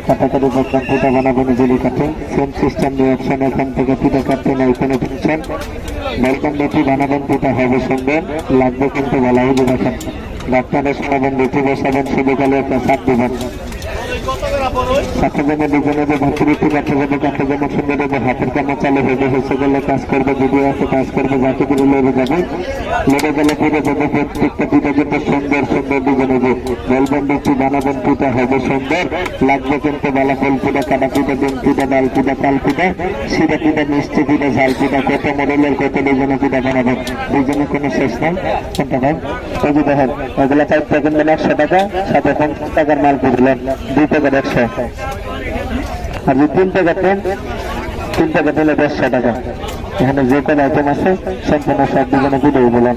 কাটাকাটি দেখলাম পিঠা বানাবো নিজেরই কাটে সেম সিস্টেম রিয়াকশন এখান থেকে পিঠা কাটতে নাই কোনো টেনশন ওয়েলকাম বেটি বানাবেন পিঠা হবে সুন্দর লাগবে কিন্তু বলাই দেখেন ডাক্তারের শোনাবেন বেটি বসাবেন শুধু কালে একটা সাপ দেবেন সাথে জন্য দুজনে যে ভর্তি কাটতে যাবে কাটতে যেমন সুন্দর যে হাতের কামা চালু হয়ে হচ্ছে গেলে কাজ করবে ভিডিও আছে কাজ করবে যাকে করে লেগে যাবে লেগে গেলে ফিরে যাবে প্রত্যেকটা পিঠা কিন্তু সুন্দর সুন্দর দুজনে যে বলবেন বেটি বানাবেন পিঠা হবে সুন্দর লাগবে কিন্তু বেলা ফুল পিঠা কাটা পিঠা ডিম পিঠা ডাল পিঠা তাল পিঠা সিরা পিঠা মিষ্টি পিঠা ঝাল পিঠা কত মডেলের কত দুজনে পিঠা বানাবেন দুজনে কোনো শেষ নেই কোনটা ভাই ওই যে দেখেন ওইগুলা 4 প্যাকেট মানে 100 টাকা সাথে 50 টাকার মাল করলেন 2 প্যাকেট 100 আর যে 3 প্যাকেট নেন 3 প্যাকেট হলে 150 টাকা এখানে যে কোনো আইটেম আছে সম্পূর্ণ সব দুজনে পিঠে বললাম